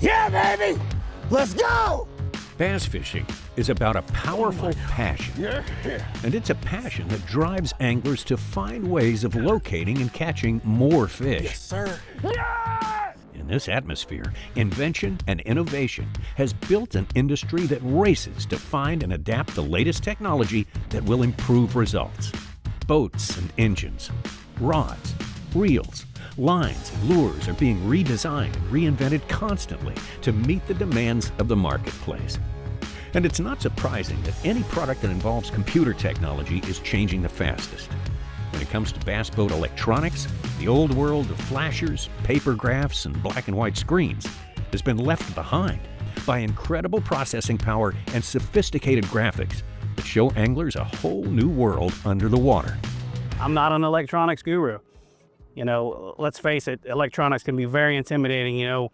Yeah, baby! Let's go! Bass fishing is about a powerful passion. And it's a passion that drives anglers to find ways of locating and catching more fish. Yes, sir. In this atmosphere, invention and innovation has built an industry that races to find and adapt the latest technology that will improve results. Boats and engines, rods, reels, lines and lures are being redesigned and reinvented constantly to meet the demands of the marketplace. And it's not surprising that any product that involves computer technology is changing the fastest. When it comes to bass boat electronics, the old world of flashers, paper graphs, and black and white screens has been left behind by incredible processing power and sophisticated graphics that show anglers a whole new world under the water. I'm not an electronics guru. You know, let's face it, electronics can be very intimidating, you know,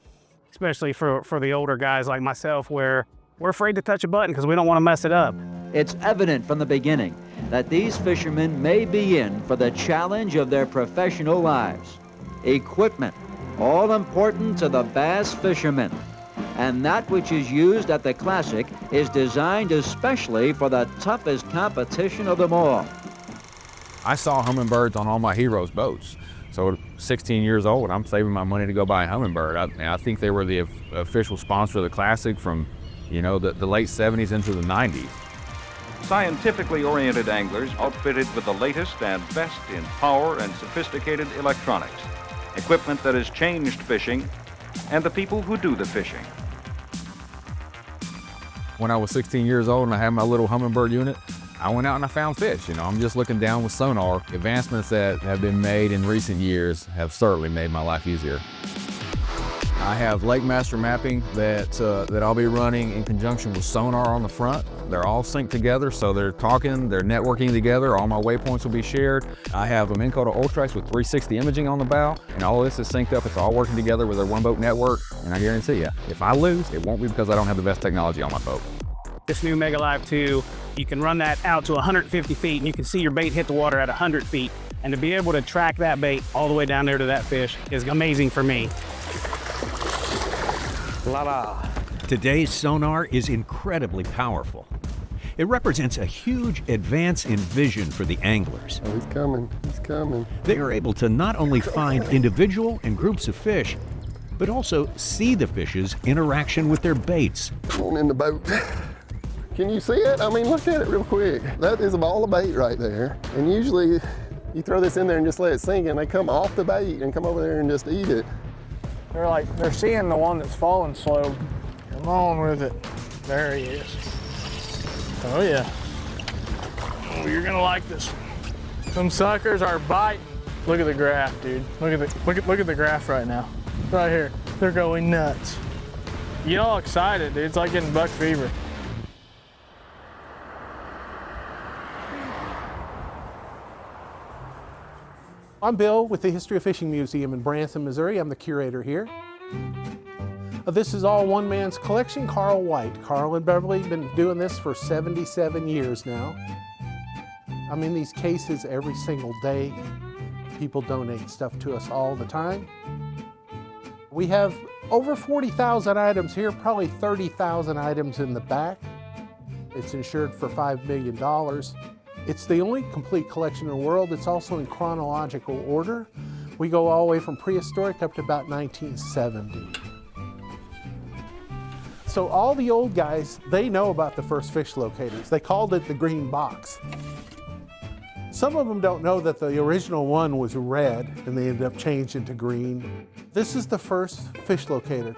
especially for the older guys like myself, where we're afraid to touch a button because we don't want to mess it up. It's evident from the beginning that these fishermen may be in for the challenge of their professional lives. Equipment, all important to the bass fishermen. And that which is used at the Classic is designed especially for the toughest competition of them all. I saw hummingbirds on all my heroes' boats. So at 16 years old, I'm saving my money to go buy a hummingbird. I think they were the official sponsor of the Classic from, you know, the late 70s into the 90s. Scientifically oriented anglers outfitted with the latest and best in power and sophisticated electronics, equipment that has changed fishing and the people who do the fishing. When I was 16 years old and I had my little hummingbird unit, I went out and I found fish. You know, I'm just looking down with sonar. Advancements that have been made in recent years have certainly made my life easier. I have Lake Master mapping that I'll be running in conjunction with sonar on the front. They're all synced together, so they're talking, they're networking together. All my waypoints will be shared. I have a Minn Kota Ultrax with 360 imaging on the bow, and all of this is synced up. It's all working together with a one boat network, and I guarantee you, if I lose, it won't be because I don't have the best technology on my boat. This new Mega Live 2, you can run that out to 150 feet and you can see your bait hit the water at 100 feet. And to be able to track that bait all the way down there to that fish is amazing for me. Today's sonar is incredibly powerful. It represents a huge advance in vision for the anglers. Oh, he's coming, he's coming. They are able to not only find individual and groups of fish, but also see the fish's interaction with their baits. Come on in the boat. Can you see it? I mean, look at it real quick. That is a ball of bait right there. And usually you throw this in there and just let it sink and they come off the bait and come over there and just eat it. They're seeing the one that's falling slow. Come on with it. There he is. Oh yeah. Oh, you're gonna like this one. Some suckers are biting. Look at the graph, dude. Look at the graph right now. Right here. They're going nuts. You get all excited, dude. It's like getting buck fever. I'm Bill with the History of Fishing Museum in Branson, Missouri. I'm the curator here. This is all one man's collection, Carl White. Carl and Beverly have been doing this for 77 years now. I'm in these cases every single day. People donate stuff to us all the time. We have over 40,000 items here, probably 30,000 items in the back. It's insured for $5 million. It's the only complete collection in the world. It's also in chronological order. We go all the way from prehistoric up to about 1970. So all the old guys, they know about the first fish locators. They called it the green box. Some of them don't know that the original one was red and they ended up changing to green. This is the first fish locator.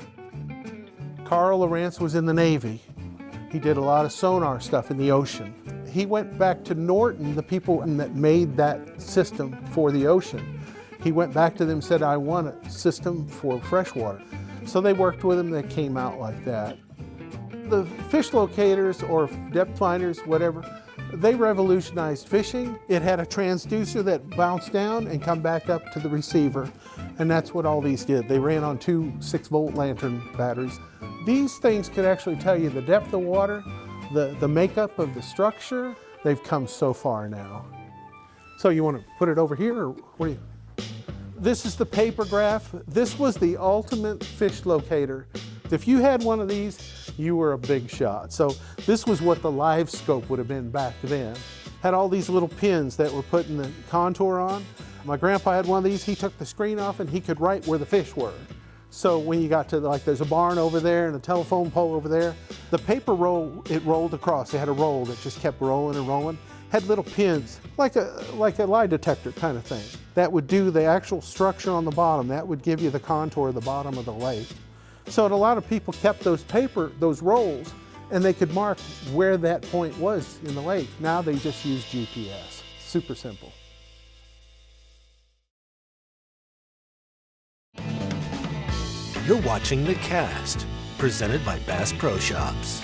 Carl Lawrence was in the Navy. He did a lot of sonar stuff in the ocean. He went back to Norton, the people that made that system for the ocean. He went back to them and said, I want a system for freshwater. So they worked with him, they came out like that. The fish locators or depth finders, whatever, they revolutionized fishing. It had a transducer that bounced down and come back up to the receiver. And that's what all these did. They ran on two 6-volt lantern batteries. These things could actually tell you the depth of water, the makeup of the structure. They've come so far now. So you want to put it over here, or what do you? This is the paper graph. This was the ultimate fish locator If you had one of these, you were a big shot. So this was what the live scope would have been back then. Had all these little pins that were putting the contour on. My grandpa had one of these. He took the screen off and he could write where the fish were. So when you got to, like, there's a barn over there and a telephone pole over there, the paper roll, it rolled across. It had a roll that just kept rolling and rolling. Had little pins, like a lie detector kind of thing. That would do the actual structure on the bottom. That would give you the contour of the bottom of the lake. So a lot of people kept those rolls, and they could mark where that point was in the lake. Now they just use GPS. Super simple. You're watching The Cast, presented by Bass Pro Shops.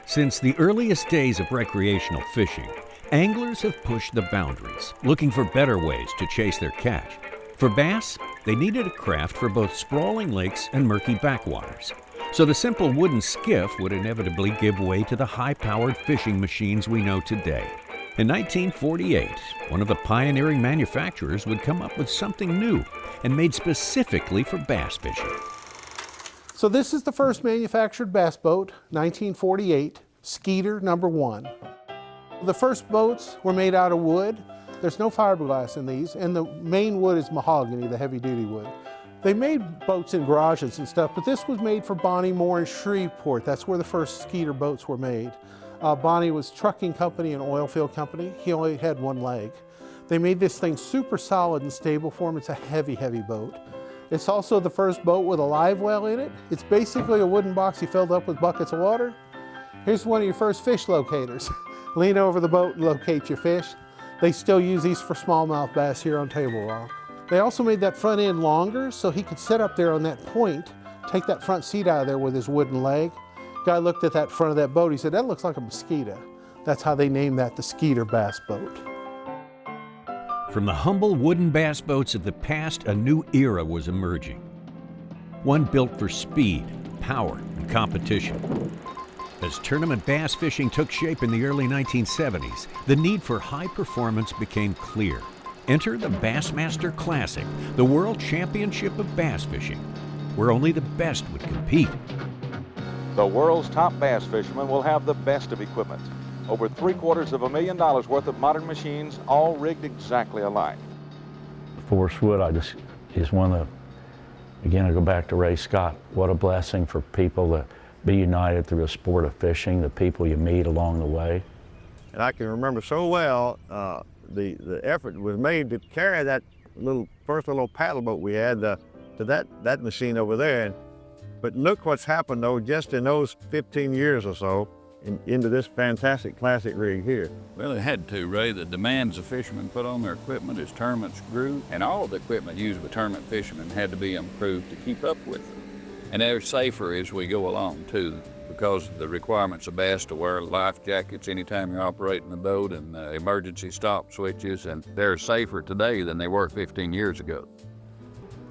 Since the earliest days of recreational fishing, anglers have pushed the boundaries, looking for better ways to chase their catch. For bass, they needed a craft for both sprawling lakes and murky backwaters. So the simple wooden skiff would inevitably give way to the high-powered fishing machines we know today. In 1948, one of the pioneering manufacturers would come up with something new and made specifically for bass fishing. So this is the first manufactured bass boat, 1948, Skeeter #1. The first boats were made out of wood. There's no fiberglass in these, and the main wood is mahogany, the heavy-duty wood. They made boats in garages and stuff, but this was made for Bonnie Moore in Shreveport. That's where the first Skeeter boats were made. Bonnie was a trucking company and oil field company. He only had one leg. They made this thing super solid and stable for him. It's a heavy, heavy boat. It's also the first boat with a live well in it. It's basically a wooden box you filled up with buckets of water. Here's one of your first fish locators. Lean over the boat and locate your fish. They still use these for smallmouth bass here on Table Rock. They also made that front end longer so he could sit up there on that point, take that front seat out of there with his wooden leg. Guy looked at that front of that boat, he said, that looks like a mosquito. That's how they named that the Skeeter bass boat. From the humble wooden bass boats of the past, a new era was emerging. One built for speed, power, and competition. As tournament bass fishing took shape in the early 1970s, the need for high performance became clear. Enter the Bassmaster Classic, the World Championship of Bass Fishing, where only the best would compete. The world's top bass fishermen will have the best of equipment. Over $750,000 worth of modern machines, all rigged exactly alike. Forrest Wood, is one of the, again, I go back to Ray Scott. What a blessing for people to be united through a sport of fishing, the people you meet along the way. And I can remember so well the effort was made to carry that first little paddle boat we had to that machine over there. But look what's happened though, just in those 15 years or so, into this fantastic classic rig here. Well, it had to, Ray. The demands the fishermen put on their equipment as tournaments grew, and all the equipment used by tournament fishermen had to be improved to keep up with them. And they're safer as we go along too, because of the requirements of bass to wear life jackets anytime you're operating the boat, and emergency stop switches, and they're safer today than they were 15 years ago.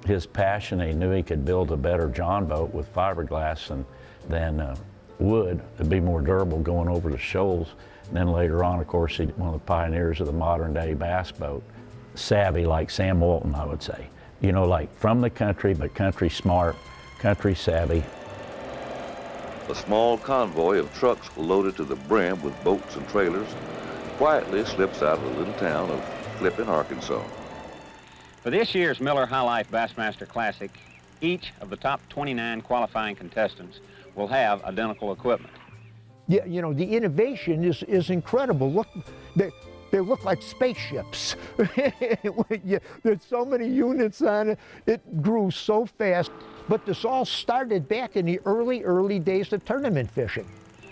His passion, he knew he could build a better John boat with fiberglass than wood to be more durable going over the shoals. And then later on, of course, he's one of the pioneers of the modern day bass boat. Savvy like Sam Walton, I would say. You know, like from the country, but country smart, country savvy. A small convoy of trucks loaded to the brim with boats and trailers quietly slips out of the little town of Flippin, Arkansas. For this year's Miller High Life Bassmaster Classic, each of the top 29 qualifying contestants will have identical equipment. Yeah, you know, the innovation is incredible. Look, they look like spaceships. There's so many units on it. It grew so fast. But this all started back in the early days of tournament fishing.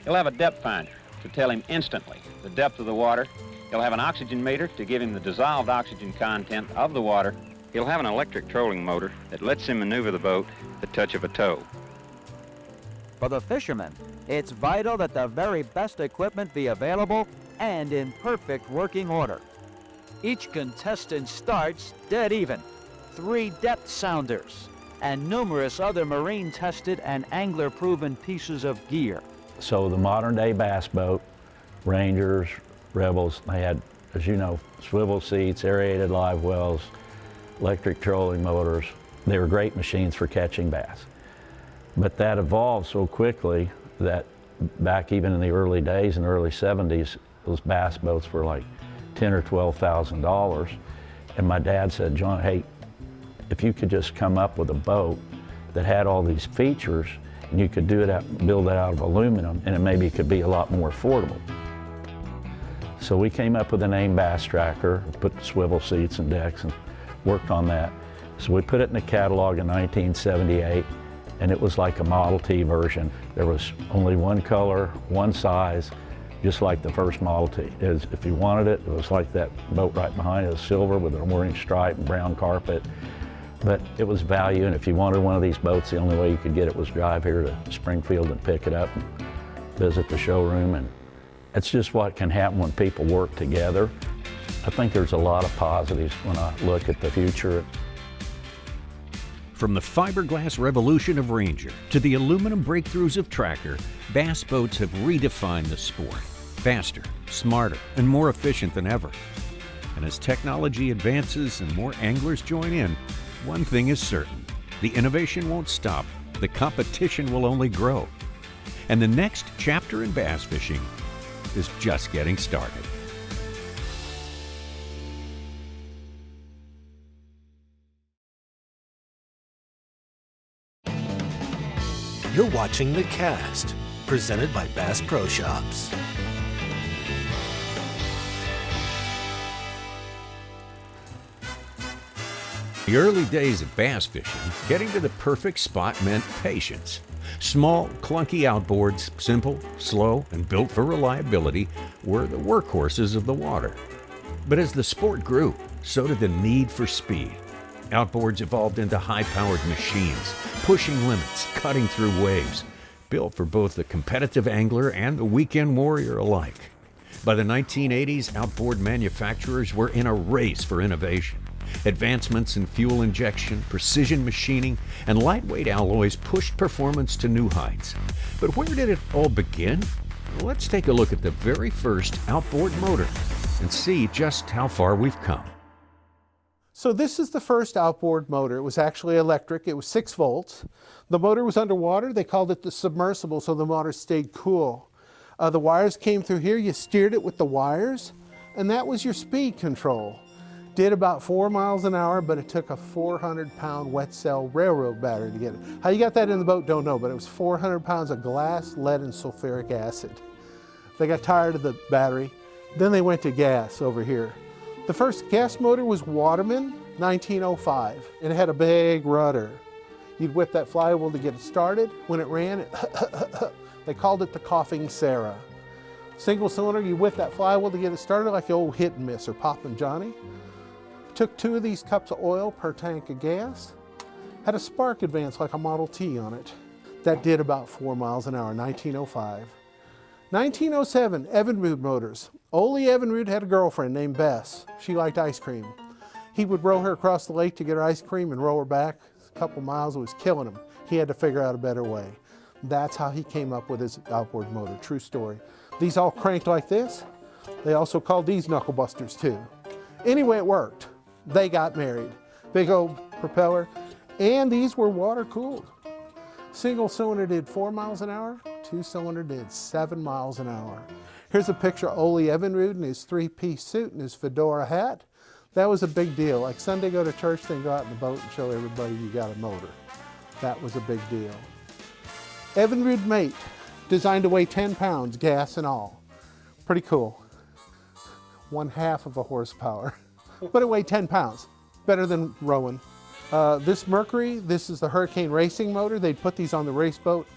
He'll have a depth finder to tell him instantly the depth of the water. He'll have an oxygen meter to give him the dissolved oxygen content of the water. He'll have an electric trolling motor that lets him maneuver the boat at the touch of a toe. For the fishermen, it's vital that the very best equipment be available and in perfect working order. Each contestant starts dead even. 3 depth sounders and numerous other marine-tested and angler-proven pieces of gear. So the modern day bass boat, Rangers, Rebels, they had, as you know, swivel seats, aerated live wells, electric trolling motors. They were great machines for catching bass. But that evolved so quickly that back even in the early days, in the early 70s, those bass boats were like $10,000 or $12,000. And my dad said, John, hey, if you could just come up with a boat that had all these features and you could build it out of aluminum, and it maybe could be a lot more affordable. So we came up with the name Bass Tracker, put swivel seats and decks and worked on that. So we put it in the catalog in 1978, and it was like a Model T version. There was only one color, one size, just like the first Model T. If you wanted it, it was like that boat right behind it, silver with an orange stripe and brown carpet. But it was value, and if you wanted one of these boats, the only way you could get it was drive here to Springfield and pick it up and visit the showroom. And it's just what can happen when people work together. I think there's a lot of positives when I look at the future. From the fiberglass revolution of Ranger to the aluminum breakthroughs of Tracker, bass boats have redefined the sport. Faster, smarter, and more efficient than ever. And as technology advances and more anglers join in, one thing is certain: the innovation won't stop, the competition will only grow. And the next chapter in bass fishing is just getting started. You're watching The Cast, presented by Bass Pro Shops. The early days of bass fishing, getting to the perfect spot meant patience. Small, clunky outboards, simple, slow, and built for reliability, were the workhorses of the water. But as the sport grew, so did the need for speed. Outboards evolved into high-powered machines, pushing limits, cutting through waves, built for both the competitive angler and the weekend warrior alike. By the 1980s, outboard manufacturers were in a race for innovation. Advancements in fuel injection, precision machining, and lightweight alloys pushed performance to new heights. But where did it all begin? Let's take a look at the very first outboard motor and see just how far we've come. So this is the first outboard motor. It was actually electric. It was 6 volts. The motor was underwater. They called it the submersible, so the motor stayed cool. The wires came through here. You steered it with the wires, and that was your speed control. Did about 4 miles an hour, but it took a 400-pound wet cell railroad battery to get it. How you got that in the boat, don't know, but it was 400 pounds of glass, lead, and sulfuric acid. They got tired of the battery. Then they went to gas over here. The first gas motor was Waterman, 1905, and it had a big rudder. You'd whip that flywheel to get it started. When it ran, they called it the coughing Sarah. Single cylinder, you whip that flywheel to get it started like the old Hit and Miss or Poppin' Johnny. Took 2 of these cups of oil per tank of gas. Had a spark advance like a Model T on it. That did about 4 miles an hour, 1905. 1907, Evinrude motors. Ole Evinrude had a girlfriend named B.A.S.S. She liked ice cream. He would row her across the lake to get her ice cream and row her back. A couple miles, it was killing him. He had to figure out a better way. That's how he came up with his outboard motor, true story. These all cranked like this. They also called these knuckle busters too. Anyway, it worked. They got married. Big old propeller, and these were water cooled. Single cylinder did 4 miles an hour, 2-cylinder did 7 miles an hour. Here's a picture of Ole Evinrude in his 3-piece suit and his fedora hat. That was a big deal. Like Sunday go to church, then go out in the boat and show everybody you got a motor. That was a big deal. Evinrude Mate, designed to weigh 10 pounds, gas and all. Pretty cool. 1/2 of a horsepower. But it weighed 10 pounds, better than rowing. This Mercury, this is the Hurricane Racing motor. They'd put these on the race boat,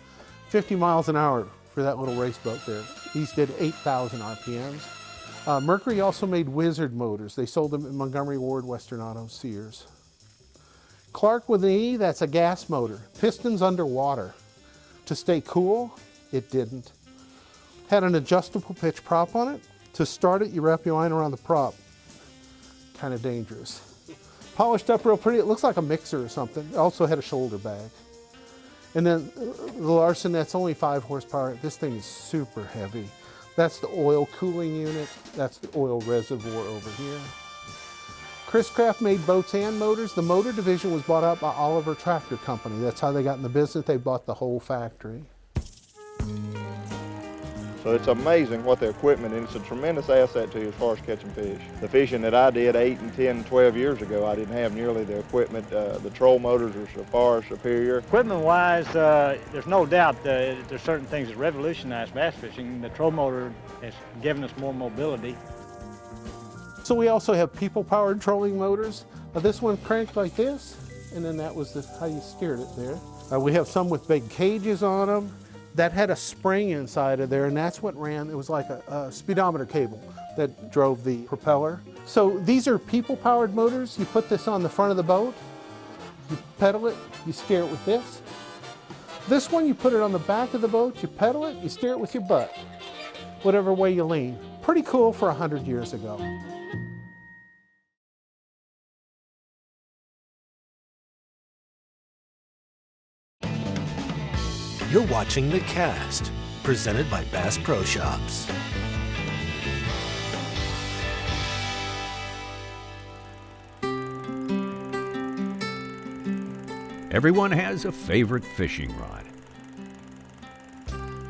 50 miles an hour for that little race boat there. These did 8,000 RPMs. Mercury also made Wizard motors. They sold them in Montgomery Ward, Western Auto, Sears. Clark with an E, that's a gas motor. Pistons underwater. To stay cool, it didn't. Had an adjustable pitch prop on it. To start it, you wrap your line around the prop. Kind of dangerous. Polished up real pretty. It looks like a mixer or something. It also had a shoulder bag. And then the Larson, that's only 5 horsepower. This thing is super heavy. That's the oil cooling unit. That's the oil reservoir over here. Chris Craft made boats and motors. The motor division was bought out by Oliver Tractor Company. That's how they got in the business. They bought the whole factory. So it's amazing what the equipment, and it's a tremendous asset to you as far as catching fish. The fishing that I did 8 and 10, 12 years ago, I didn't have nearly the equipment. The troll motors are so far superior. Equipment-wise, there's no doubt there's certain things that revolutionized bass fishing. The troll motor has given us more mobility. So we also have people-powered trolling motors. This one cranked like this, and then that was how you steered it there. We have some with big cages on them. That had a spring inside of there, and that's what ran, it was like a speedometer cable that drove the propeller. So these are people-powered motors. You put this on the front of the boat, you pedal it, you steer it with this. This one, you put it on the back of the boat, you pedal it, you steer it with your butt, whatever way you lean. Pretty cool for 100 years ago. You're watching The Cast, presented by Bass Pro Shops. Everyone has a favorite fishing rod.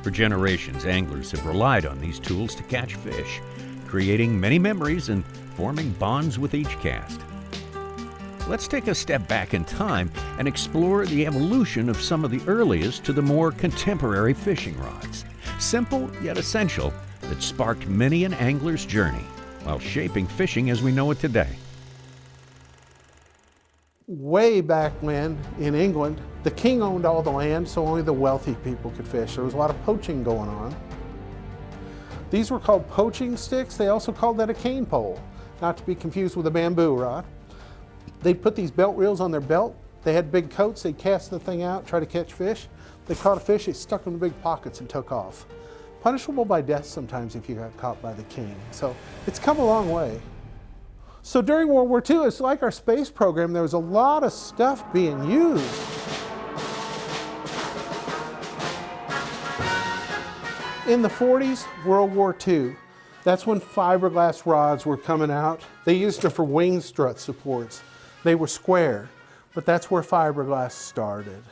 For generations, anglers have relied on these tools to catch fish, creating many memories and forming bonds with each cast. Let's take a step back in time and explore the evolution of some of the earliest to the more contemporary fishing rods. Simple yet essential, that sparked many an angler's journey while shaping fishing as we know it today. Way back when, in England, the king owned all the land, so only the wealthy people could fish. There was a lot of poaching going on. These were called poaching sticks. They also called that a cane pole, not to be confused with a bamboo rod. They'd put these belt reels on their belt. They had big coats. They'd cast the thing out, try to catch fish. They caught a fish, they stuck them in big pockets and took off. Punishable by death sometimes if you got caught by the king. So it's come a long way. So during World War II, it's like our space program, there was a lot of stuff being used. In the 40s, World War II, that's when fiberglass rods were coming out. They used them for wing strut supports. They were square, but that's where fiberglass started.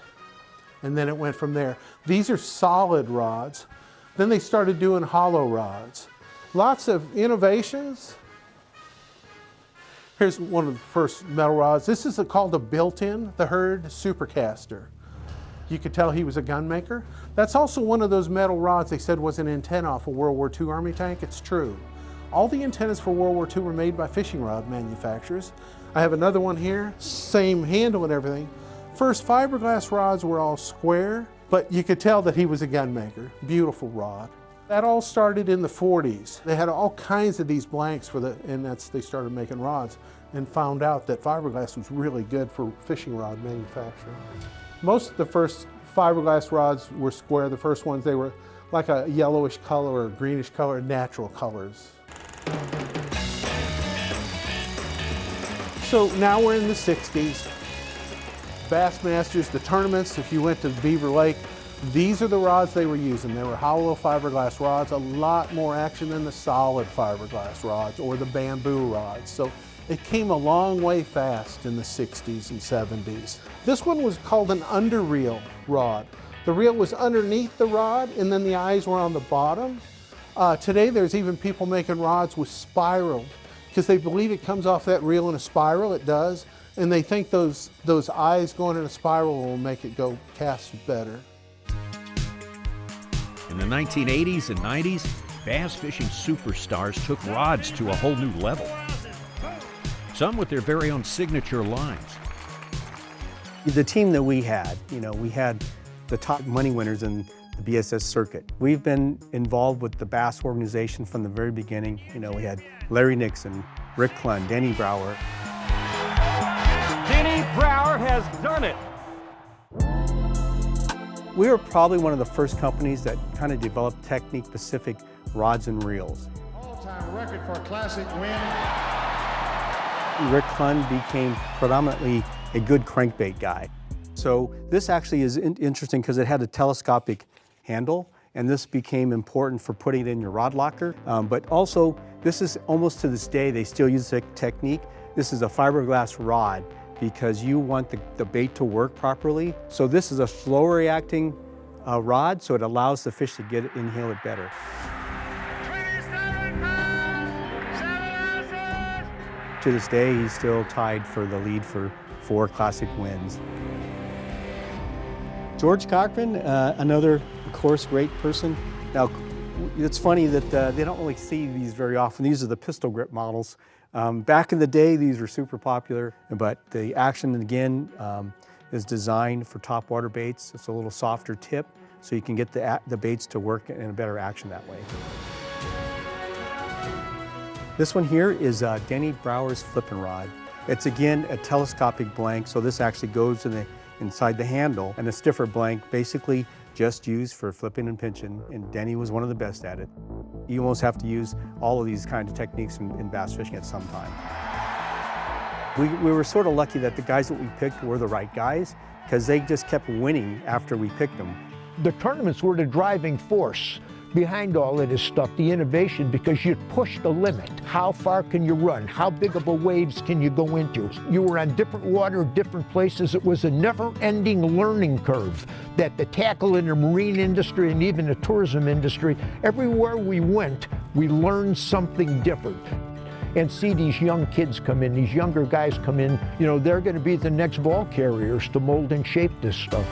And then it went from there. These are solid rods. Then they started doing hollow rods. Lots of innovations. Here's one of the first metal rods. This is called a built-in, the Hurd Supercaster. You could tell he was a gun maker. That's also one of those metal rods they said was an antenna off a World War II Army tank. It's true. All the antennas for World War II were made by fishing rod manufacturers. I have another one here, same handle and everything. First, fiberglass rods were all square, but you could tell that he was a gun maker. Beautiful rod. That all started in the 40s. They had all kinds of these blanks and they started making rods and found out that fiberglass was really good for fishing rod manufacturing. Most of the first fiberglass rods were square. The first ones, they were like a yellowish color or greenish color, natural colors. So now we're in the 60s. Bassmasters, the tournaments, if you went to Beaver Lake, these are the rods they were using. They were hollow fiberglass rods, a lot more action than the solid fiberglass rods or the bamboo rods. So it came a long way fast in the 60s and 70s. This one was called an under-reel rod. The reel was underneath the rod and then the eyes were on the bottom. Today there's even people making rods with spiraled because they believe it comes off that reel in a spiral. It does. And they think those eyes going in a spiral will make it go cast better. In the 1980s and 90s, bass fishing superstars took rods to a whole new level. Some with their very own signature lines. The team that we had the top money winners in the B.A.S.S circuit. We've been involved with the Bass organization from the very beginning. We had Larry Nixon, Rick Clunn, Denny Brower. Denny Brower has done it. We were probably one of the first companies that kind of developed technique-specific rods and reels. All-time record for a classic win. Rick Clunn became predominantly a good crankbait guy. So this actually is interesting because it had a telescopic handle, and this became important for putting it in your rod locker. But also, this is almost to this day, they still use the technique. This is a fiberglass rod because you want the bait to work properly. So this is a slower reacting rod, so it allows the fish to inhale it better. To this day, he's still tied for the lead for 4 classic wins. George Cochran, another, of course, great person. Now, it's funny that they don't really see these very often. These are the pistol grip models. Back in the day, these were super popular, but the action, again, is designed for topwater baits. It's a little softer tip, so you can get the baits to work in a better action that way. This one here is Denny Brower's flipping rod. It's again a telescopic blank, so this actually goes inside the handle, and a stiffer blank basically just used for flipping and pinching, and Denny was one of the best at it. You almost have to use all of these kinds of techniques in bass fishing at some time. We were sort of lucky that the guys that we picked were the right guys, because they just kept winning after we picked them. The tournaments were the driving force behind all of this stuff, the innovation, because you push the limit. How far can you run? How big of a waves can you go into? You were on different water, different places. It was a never-ending learning curve that the tackle in the marine industry and even the tourism industry, everywhere we went, we learned something different. And see these young kids come in, these younger guys come in, you know, they're going to be the next ball carriers to mold and shape this stuff.